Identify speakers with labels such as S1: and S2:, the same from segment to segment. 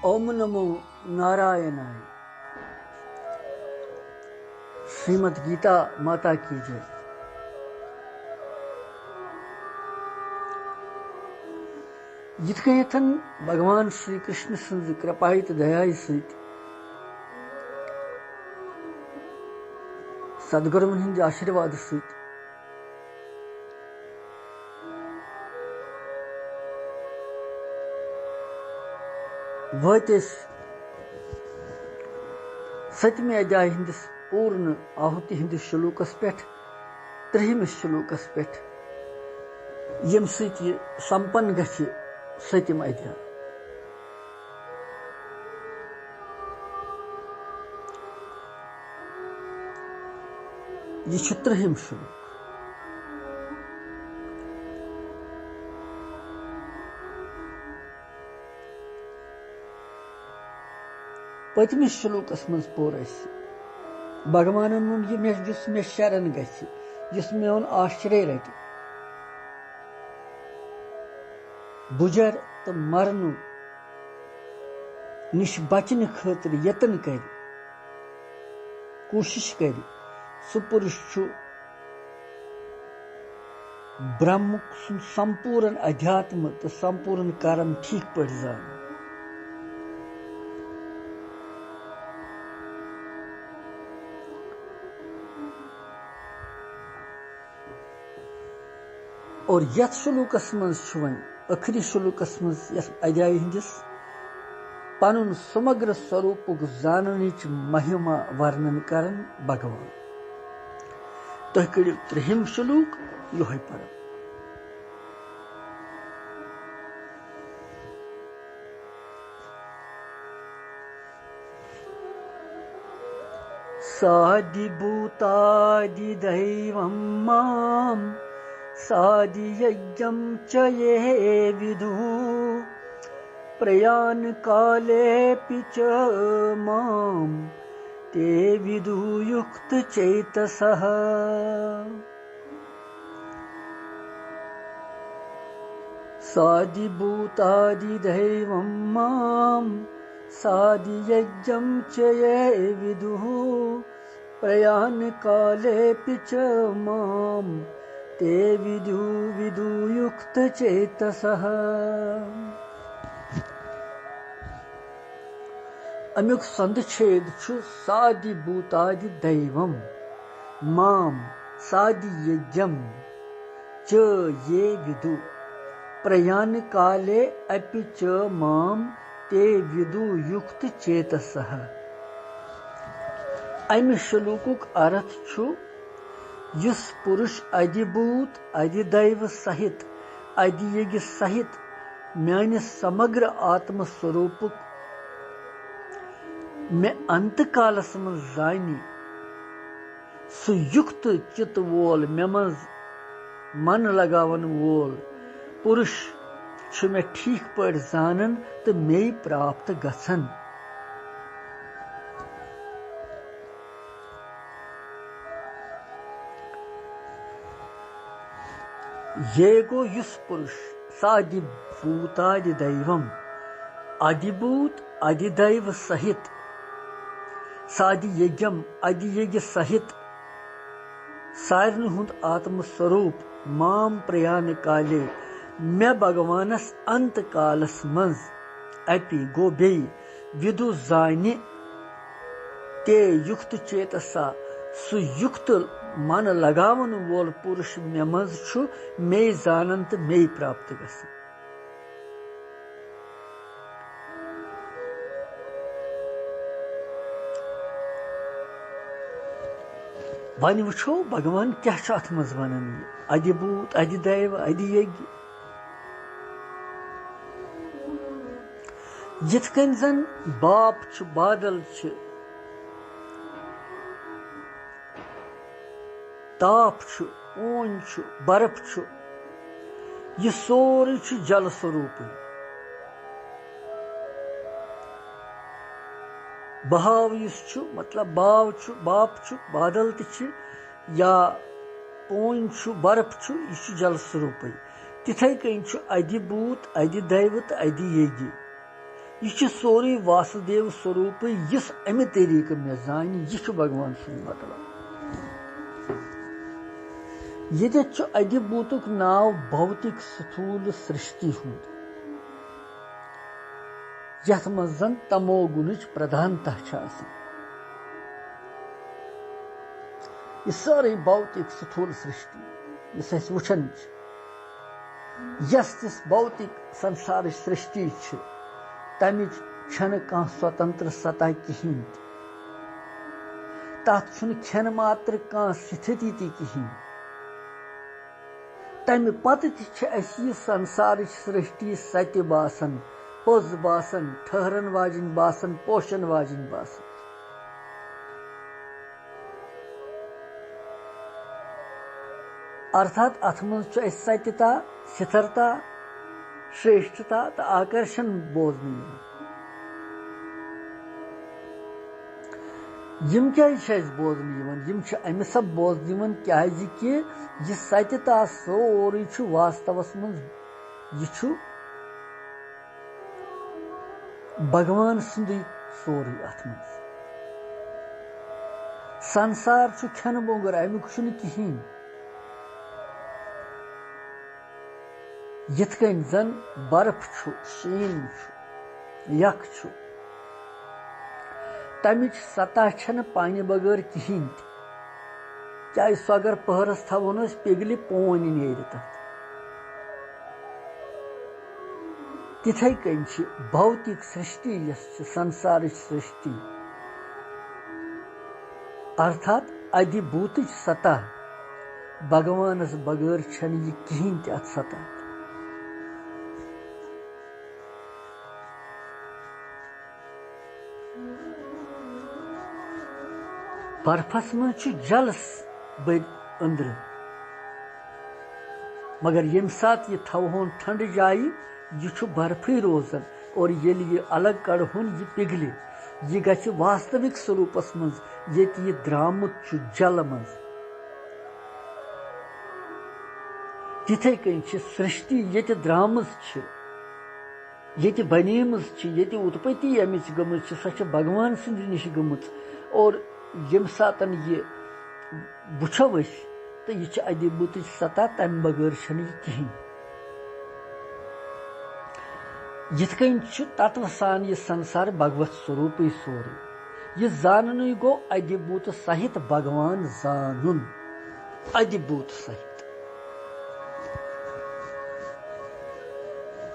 S1: ओम नमो नारायणाय। श्रीमद् गीता माता की जय। यिथ कन्यथन भगवान श्री कृष्ण सन्ज कृपाई तो दयाई सहित सद्गुरुन हिंद आशीर्वाद सहित वत सतमे अध्याय हिंदिस पूर्ण आहुति हिंदिस श्लोकस पे 3 श्लोकस पे यम सत संपन्न गछि सतम अध्याय। यह 3 श्लोक। पतमिस श्लोकस मज पोर भगवान मे शरण गस मेन आश्रय रट बुजर तो मरन निश बचन खतर यतन कर कोशिश कर सह पुरुष ब्रह्म संपूर्ण अध्यात्म तो संपूर्ण कर्म ठीक पे जान। और यथ श्लोकस मज आखिरी श्लोकस मज अध्याय हिंदिस पनुन समग्र स्वरूप जानच महिमा वर्णन करन भगवान। तुह करियो 3 श्लोक योह पर। सादिभूतादि दैवं मां सादियज्ञं च ये विदुः प्रयाण कालेऽपि च मां ते विदुः युक्त चेतसः। सादिभूतादि दैवं मां सादियज्ञं च ये विदुः प्रयाण कालेऽपि च मां ते विदु युक्त चेतसः। अमुक संदछेद सादिभूतादि दैवम माम सादियज्ञम च ये विदु प्रयाण काले अपि च माम ते विदु युक्त चेतसः। अमि श्लोकुक अर्थ छु युस पुरुष अधिभूत अधिदैव सहित अधियज्ञ सहित म्यान समग्र आत्म स्वरूप मे अंत कालस मज जानी सुयुक्त चित वोल मे मज मन लगावन वोल पुरुष छु मे ठीक पर जानन तो मे प्राप्त गछन। ये गो युस पुरुष सादिभूतादि दैवम अधिभूत अधिदैव सहित सादियज्ञम अधियज्ञ सहित सारन हुंद आत्म स्वरूप माम प्रयाण काले मे भगवानस अंत कालस मज अपि गो बे विदु जानि ते युक्त चेतसा सुयुक्त मन लगावन वोल पुरुष मे मज छु मे जानन तो मे प्राप्त गसन। वन वुछो भगवान क्या अथ मज वनान अधिभूत अधिदैव अधियज्ञ। जिथ कन जन बाप छु बादल छु ताप छु ऊन छु बर्फ छु यह सोरे छु जल स्वरूप। बहाव छु मतलब बाप छु बादल ति या ऊन छु बर्फ छु यह जल स्वरूप। तिथे कन छु अधिभूत अधिदैव तो अधियज्ञ यह सोरे वासुदेव स्वरूप इस अमि तरीक मे जान यह भगवान सुन मतलब ये अधिभूतुक नाव भौतिक स्थूल सृष्टि हुंद यथ मज जन तमो गुणच प्रधानता यह सारे भौतिक स्थूल सृष्टि इस वुचन यस तिस भौतिक संसार सृष्टि तमिच छन कह स्वतंत्र सत्ता कहीं तथ खेन मात्र कह स्थिति ति कहीं तमि पत यह संसार सृष्टि सत्य बासन पोज बासन ठहरन वाजिन बासन पोषण वाजिन बासन अर्थात अथ मज सत्यता स्थिरता श्रेष्ठता तो आकर्षण बोजन क्या बोजन अमि सब बोजन क्या कि यह सत्यता सोरे वास्तवस मज यह भगवान सुंद सोरे अथ मज संसार खेन बोंगर अमुक कहीं यथ कन जन बर्फ शीन यख तमिच सतह छन पानी बगैर कहीं चाहे सह अगर पहरस थवन पिघल पोन नीर तथ तिथे कन भौतिक सृष्टि संसार सृष्टि अर्थात अधिभूत सतह भगवानस बगैर छन यह कहीं अत सतह बर्फस मज जल बद अंदर मगर यम सात यह थवहन ठंड जाय यह बर्फी रोजन और ये अलग कड़हन यह पिघल यह गि वास्तविक स्वरूपस मज ये द्रामुत जल मज तिथे कन सृष्टि ये द्रामज ये बनेमज ये उत्पत्ति अमिच गमच सह भगवान सिंद निश गमच और यम सातन यह वुचो तो यह अधिभूत सत्ता तम बगैर कहीं यथ कन तत्व सान यह संसार भगवत स्वरूप सोरे यह जानन गो अधिभूत सहित भगवान जानन अधिभूत सहित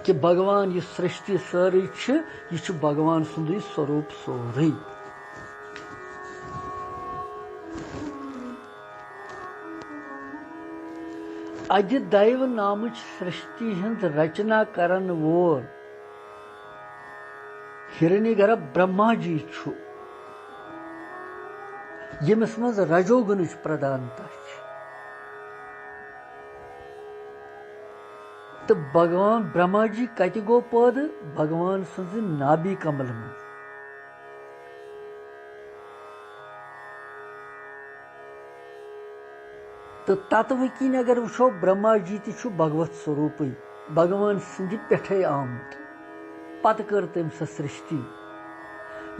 S1: कि भगवान यह सृष्टि सारी यह भगवान सुंद स्वरूप सोरे अधिदैव नामच सृष्टि हंद रचना करन वोर हिरण्यगर्भ ब्रह्मा जी यमिस मज रजोगुनच प्रधानता तो भगवान ब्रह्मा जी कत गो पैद भगवान सज नाभि कमल मज तो तत्व किन अगर वो ब्रह्मा जी ति भगवत स्वरूप भगवान सिंद पे आमुत पत कर तम सृष्टि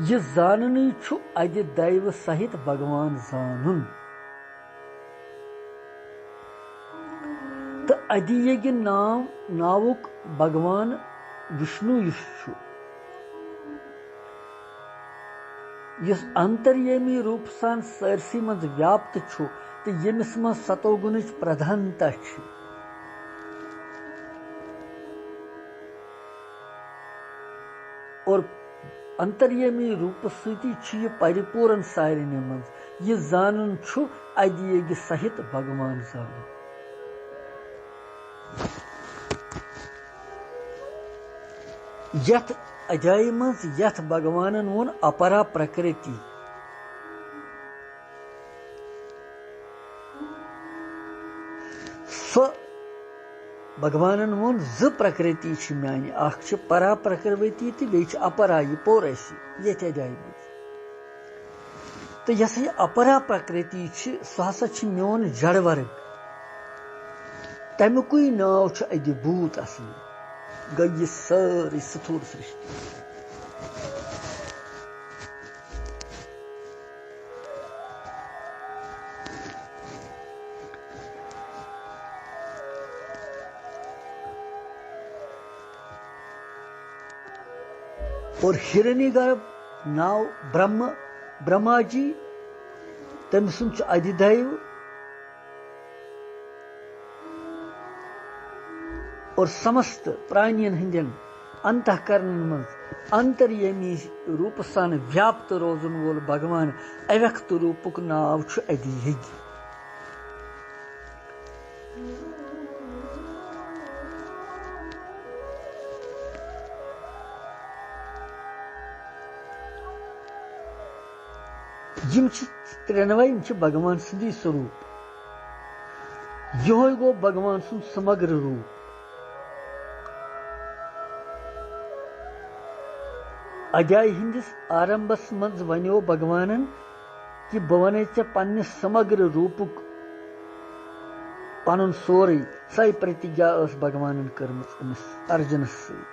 S1: यह जानन अधिदैव सहित भगवान जानन तो अधियज्ञ नावुक भगवान विष्णु यस अंतर्यामी रूप सान सरसी मज व्याप्त तो यमिस मज सतोगुणच प्रधानता और अंतर्यामी रूप सती यह परिपूर्ण सारे मज यह जानन अधियज्ञ सहित भगवान जानन यथ अध्याय मज यथ भगवानन वोन अपरा प्रकृति भगवानन वोन ज प्रकृति माने अख परा प्रकृति तो बे अपरा यह पोर ये अध्याय मज तो यह अपरा प्रकृति सह हसा मोन जड़ वर्ग तमुकुई नाव अधिभूत असली गई सारी स्थूल सृष्टि और हिरण्यगर्भ नाव ब्रह्मा जी तम सुंद अधिदैव और समस्त प्राणियन हंदन अंतःकरण मज अंतर्यमी रूप सान व्याप्त रोजन वोल भगवान अव्यक्त रूपक नाव अदि यम त्रेनवे भगवान सदी स्वरूप यह गो भगवान सुन समग्र रूप अध्याय हिंदिस आरंभस मज वनो भगवानन कि बह वन ऐ पन्ने समग्र रूपक पन सोरे सै प्रतिज्ञा भगवानन कर्मच अमिस अर्जुनस सत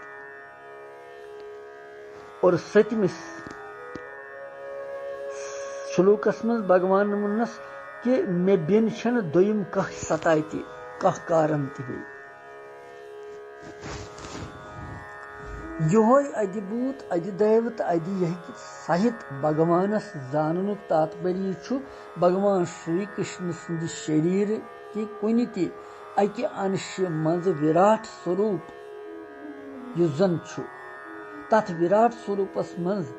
S1: और सतमिस श्लोकस मज भगवान वनस कि मे बिन छन दोयम कह सताय कह कारण ति योय अधिभूत अधिदैव तो अधि सहित भगवानस जाननुक तात्पर्य छु भगवान श्री कृष्ण सुंद शरीर कि कुनि ति अकि अंश मज विराट स्वरूप युस जन छु तथ विराट स्वरूपस मज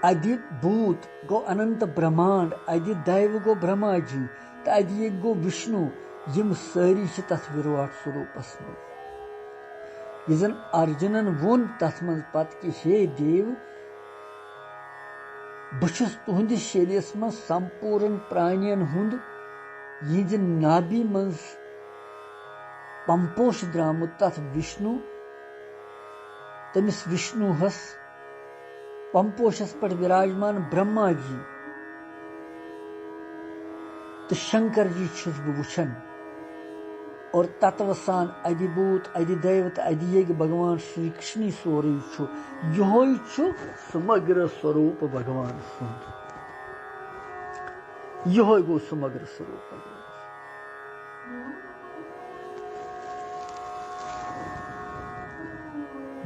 S1: अधिभूत गो अनंत ब्रह्मांड अधिदैव गो ब्रह्मा जी तो अधि गो विष्णु यम सारी तथ विराट स्वरूपस मज यन अर्जुनन वोन तथ मज पत कि हे देव बहुस तुहंदिस शरीरस मज संपूर्ण प्राणियन हुंद यह नाभि मज पंपोश द्रामुत तथ विष्णु तमिस विष्णुहस पंपोशस पर विराजमान ब्रह्मा जी तो शंकर जी छुस बह वुछन और तत्वसान अधिभूत अधिदैव तो अधि भगवान श्री कृष्ण सोरे छु यह समग्र स्वरूप भगवान सुंद यह गो समग्र स्वरूप भगवान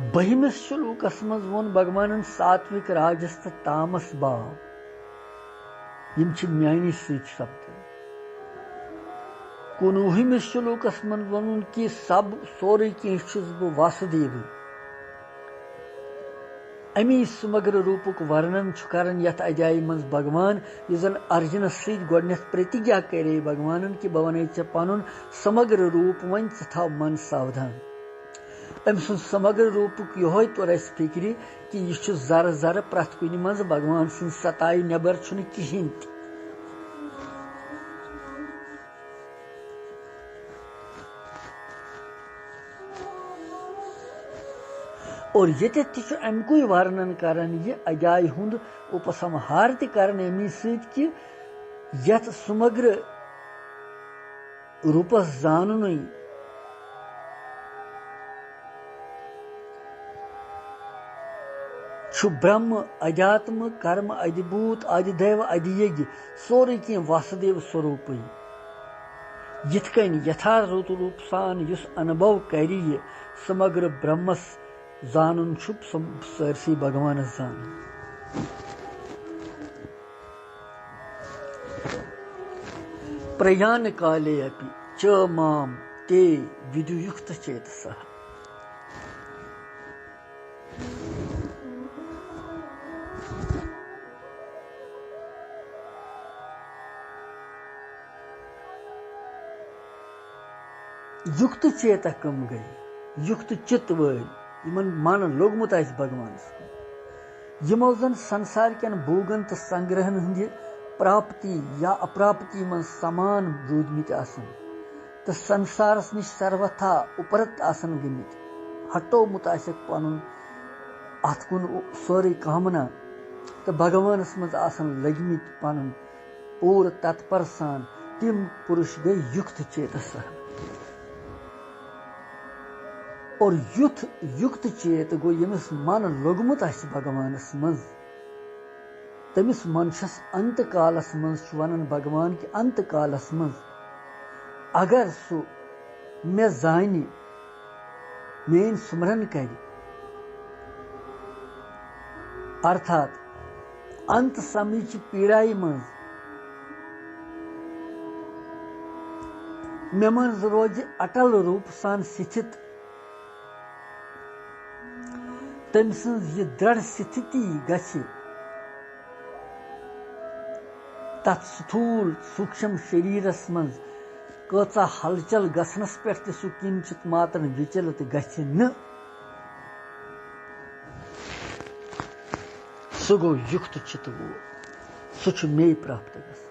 S1: बहिमिस श्लोकस मज वोन भगवान सात्विक राजस तो तामस भाव यम म्यानि सत शब्द 19वें श्लोकस मन वन कि सब सोरे कह बह वासुदेव अमी समग्र रूपक वर्णन करान यथ अध्याय मज भगवान यन अर्जुनस सत गोडनेथ प्रतिज्ञा करे भगवान कि बह वन पन समग्र रूप वन थाव मन सावधान अम सुन समग्र रूपक यह तोर फिक्र कि यह जर जर प्रथ कुन मज भगवान सुन सताई नबर कहें और ये अमुक वर्णन करान यह अध्याय हुंद उपसंहार तरान अमी सत कि यथ समग्र रूपस जानन ब्रह्म अध्यात्म कर्म अधिभूत अधिदैव अधियज्ञ सोरे कह वासुदेव स्वरूप यथकन यथार्थ रूप सान युस अनुभव कर समग्र ब्रह्मस जानन सरसी भगवान जानन प्रयाण काले अपि च माम ते विदुयुक्त चेतसः युक्त चेता कम गई युक्त चित्त वल मन लोगमुत भगवान यमो जन संसार कन भोगन तो संग्रहन हंद प्राप्ति या अप्राप्ति मन समान रूदमित तो संसारस निश सर्वथा उपरत गमित हटोमुत पन अत कुन सोरे कामना तो भगवानस मज लगमित पन पूर तत्पर सान तिम पुरुष गई युक्त चेतस और युथ युक्त चेत गो यमिस मन लोगमुत आसि भगवानस मंज तमिस मनशस अंत कालस मंज वनन भगवान कि अंत कालस मंज अगर सु मे जानि मेन सुमरन कर अर्थात अंत समयच पीड़ाई मंज मे मंज रोज अटल रूप सान स्थित तम सज दृढ़ स्थिति गछि तथ स्थूल सूक्ष्म शरीरस मंज कचा हलचल गसनस पे सु किंचित मात्र विचलित गछि न सु गो युक्त चित वो सु मे प्राप्त गस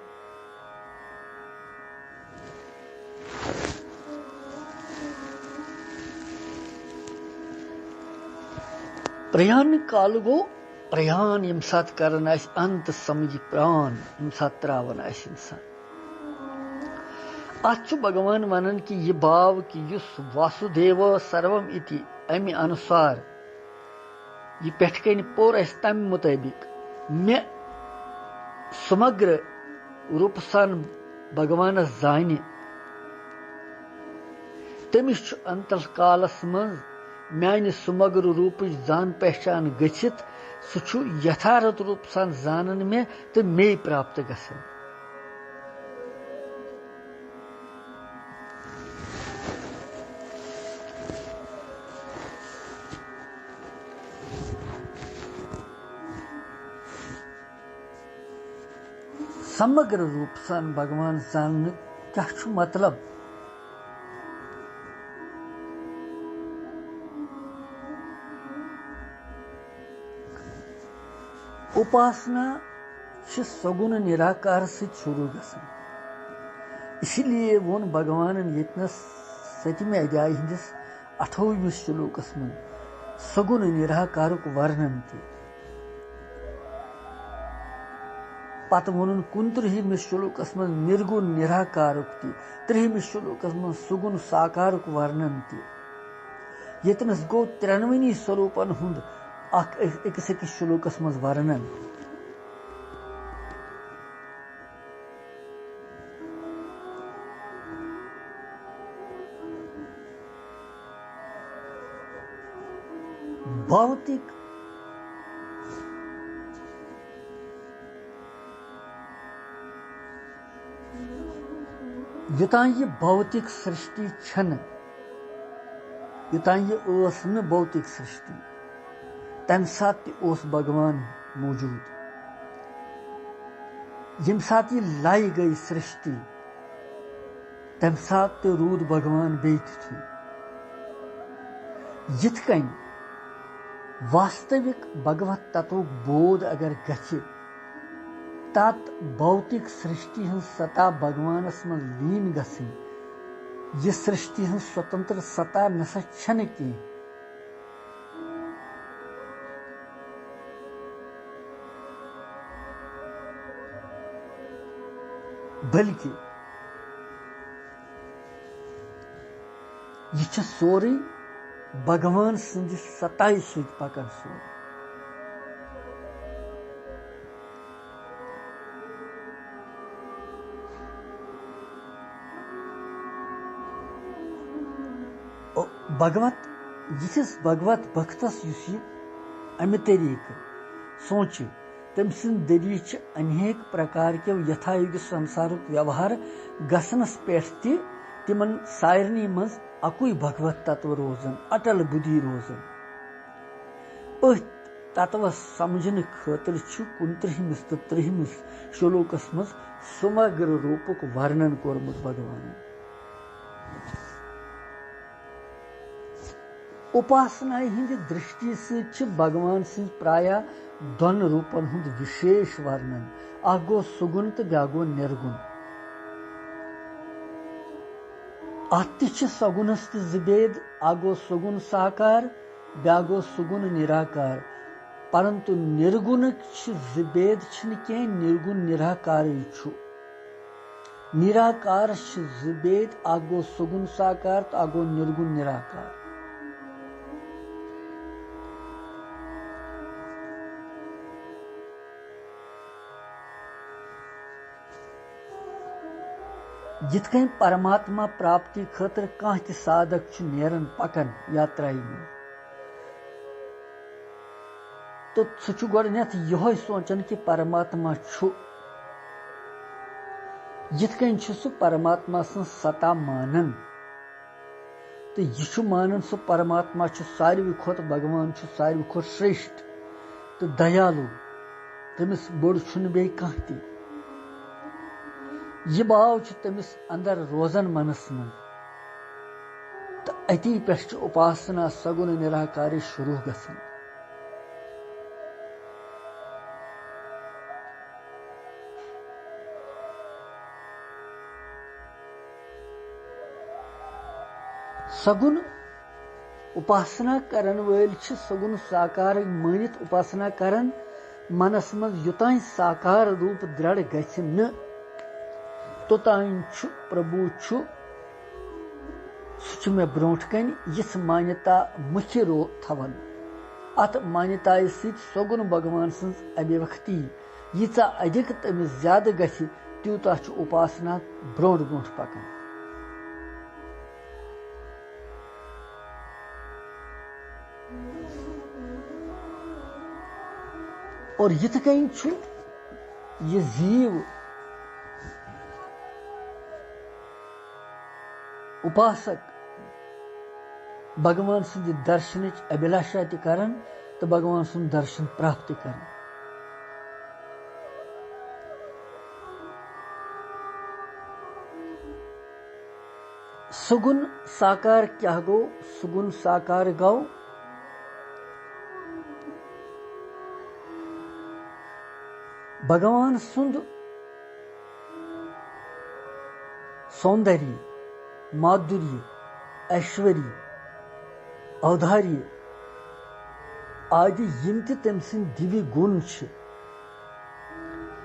S1: प्रयाण काल गो प्रयाण यम सात करन आस अंत समझ प्राण यम सात त्रावन आस इंसान अच भगवान वनन कि यह भाव कि युस वासुदेव सर्वम इति अमि अनुसार यह पेठ कन पोर तम मुताबिक मे समग्र रूप सान भगवान जान तमिस अंतल कालस मज म्यान समग्र रूप जान पहचान गच्छित सु यथार्थ रूप सान जानन में तो मे प्राप्त गसन समग्र रूप सान भगवान जान क्या मतलब उपासना सगुन निराकार से शुरू गसन इसलिए वोन भगवान यतनस 7वें अध्याय हिंदिस 28वें श्लोकस में सगुन निराकारक वर्णन ति पत वोन 29वें श्लोकस में निर्गुण निराकारक ति 30वें श्लोकस में सुगुण साकारक वर्णन ति यतनस गो 93 स्वरूपन हुंद एक श्लोकस मज वर्णन भौतिक युतान ये भौतिक सृष्टि छन युतान ये ओस न भौतिक सृष्टि तम सात ओस भगवान मौजूद यम सात ये लाई गई सृष्टि तम सात रूद भगवान बेत यथ कन वास्तविक भगवत तत्व बोध अगर गछि तत भौतिक सृष्टि हन सता भगवानस में लीन गसिन यह सृष्टि हन स्वतंत्र सता नसा छन की बल्कि यह सोरी भगवान सज सताई सत पकन सोरी भगवत यिस भगवत भक्तस अमि तरीक सोच तम सिंद दरीच अनेक प्रकार के यथायुग संसारुक व्यवहार गसनस पे तिमन सारनी मज अकुई भगवत तत्व रोजन अटल बुद्धि रोजन तत्व समझन खतर 29 तो 30 श्लोकस मज समग्र रूपक वर्णन कोरमुत भगवान उपासना हिंद दृष्टि से भगवान सिंह प्राय दोन रूपन हुंद विशेष वर्णन अख गो सुगुण तो ब्या गो निर्गुण अत सगुणस जिबेद अख गो सुगुण साकार ब्या गो सुगुण निराकार परंतु निर्गुण जिबेद के निर्गुण निराकार निराकार जिबेद अख गो सुगुण साकार तो अख गो निर्गुण निराकार जित कहीं परमात्मा प्राप्ति खतर कह त साधक नेरन पकन यात्रा में तो सह गोडनेथ यह सोचन कि परमात्मा जित कहीं सह परमात्मा सं सता मानन तो यह मानन सह परमात्मा सारवी खोत भगवान सारवी खोत श्रेष्ठ तो दयालु तमिस बोड़ बे कह ति यह भाव तमिस अंदर रोजन मनस मन तो अति पे उपासना सगुन निराकार शुरू गसन सगुन उपासना करन वल सगुन साकार मानित उपासना करन मनस मज युतान साकार रूप दृढ़ गछ न तोतान प्रभु सह मे ब्रोट कन यिस मान्यता मुख्य रो थवन अत मान्यता सगुन भगवान सन्स अभिव्यक्ति यीचा अधिक तमिस ज्यादा गछ त्यूता उपासना ब्रोट ब्रोट पकन और यिथ कन यह जीव उपासक भगवान सुंद दर्शन अभिलाषा तन तो भगवान सुंद दर्शन प्राप्त कर सुगुन साकार क्या गो सुगुन साकार गौ भगवान सुंद सौंदर्य माधुर्य ऐश्वर्य औदार्य आदि यम तम दिव्य गुण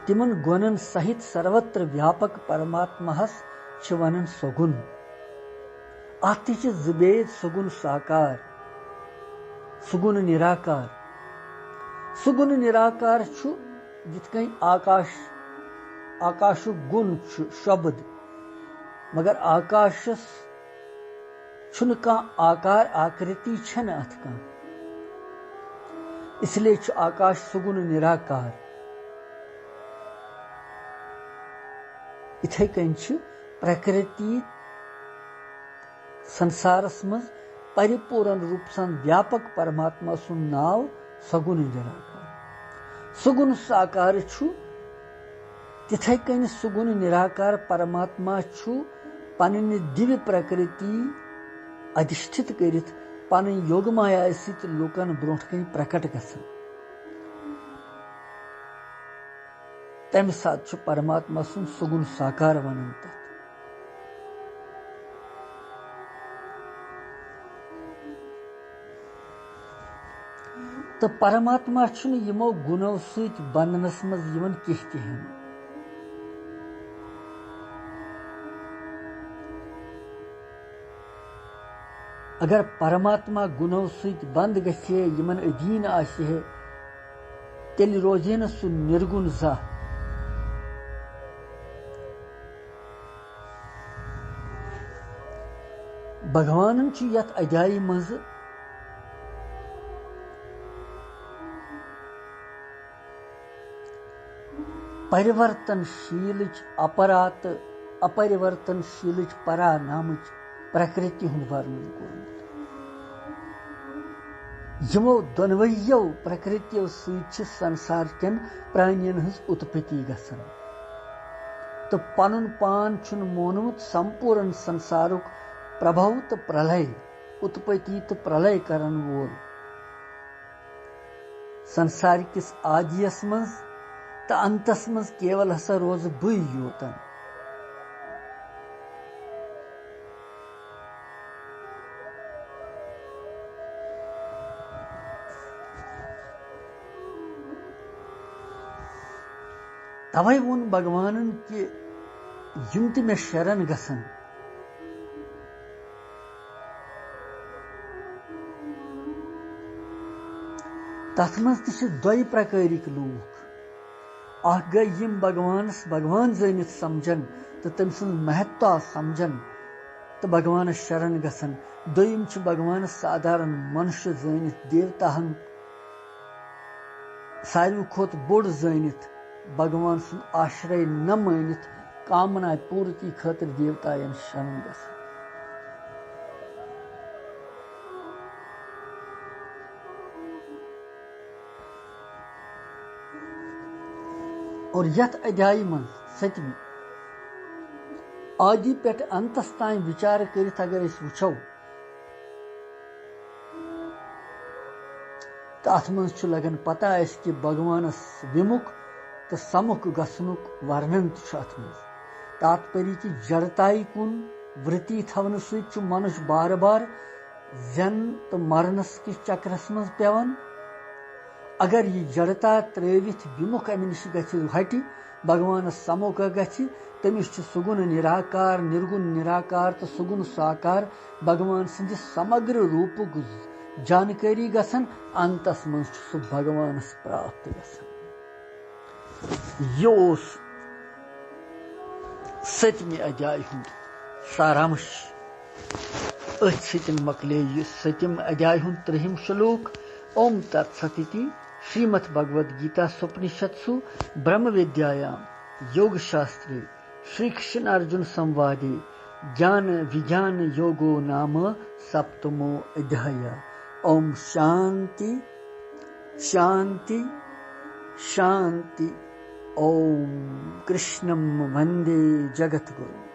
S1: तिमन गुणन सहित सर्वत्र व्यापक परमात्मास वन सगुन अत जुबेद सगुन साकार सुगुन निराकार सुगुन निराकार जित आकाश आकाश गुण शब्द मगर आकाशस छुन का आकार आकृति छन अथ का इसलिए आकाश सुगुन निराकार इथे कन प्रकृति संसारस मज परिपूर्ण रूप से व्यापक परमात्मा सुन नाव सगुन निराकार सुगुन साकार तिथे कन सुगुन निराकार परमात्मा पन्नि दिव्य प्रकृति अधिष्ठित करित पन योग माया सत लूकन ब्रोट कन प्रकट गसन तमि साथ परमात्मा सुन सुगुन साकार वनन तथ तो परमात्मा यमो गुणों सत बंधनस मज यवन कह तहन अगर परमात्मा गुणों सत बंद गहे यमन अधीन आहे तेल रोजे न सह निर्गुण जा भगवान यथ अध्याय मज परिवर्तनशील अपरात अपरिवर्तनशील परा नाम प्रकृति हुंद वर्णन कोर्मुत यमो दोनवयो प्रकृतियों सत संसार कन प्राणियन हज उत्पत्ति गसन तो पनुन पान छुन मोनमुत संपूर्ण संसारुक प्रभाव तो प्रलय उत्पत्ति तो प्रलय करन वोल संसार किस आदियस मज तो अंतस मज केवल हसा रोज बुई योतन तवै वोन भगवान कि यम त मे शरण गसन तथ मज दोय प्रकारिक लूख अख गई यम भगवानस भगवान जानित समझन तो तम सुन महत्व समझन तो भगवानस शरण गसन। दोयम छ भगवानस साधारण मनुष्य जानित देवताहन सारे खोत बोड़ जानित भगवान सुन आश्रय न मानित कामना पूर्ति खातिर देवतायन शरण गसन। और यथ अध्याय मन सतमी आदि पे अंतस तान विचार करित अगर वो तो अत मन लगन पता कि भगवानस विमुख तो समुख गसनुक वर्णन अत मज तात्पर्य कि जड़ताई कुन वृत्ति थवन सत मनुष्य बार बार जन तो मरनस किस चक्रस मज पेवन। अगर यह जड़ता त्रवित विमुख अमि नश हटि भगवान समुख गि तमिस सुगुण निराकार निर्गुण निराकार तो सुगुण साकार भगवान सिंदि समग्र रूप जानकारी गसन अंतस मज सु भगवानस प्राप्त गसन। यह सतमी अध्याय हुंद सारांश अथ सतन मकले सतम अध्याय हुंद 3 श्लोक। ओम तत्सदिति श्रीमद् भगवद गीता स्वपनिषत्सु ब्रह्म विद्यायां योग शास्त्रे श्री कृष्ण अर्जुन संवादे ज्ञान विज्ञान योगो नाम सप्तमो अध्याय। ओम शांति शांति शांति। ओम कृष्णं वंदे जगद्गुरुम्।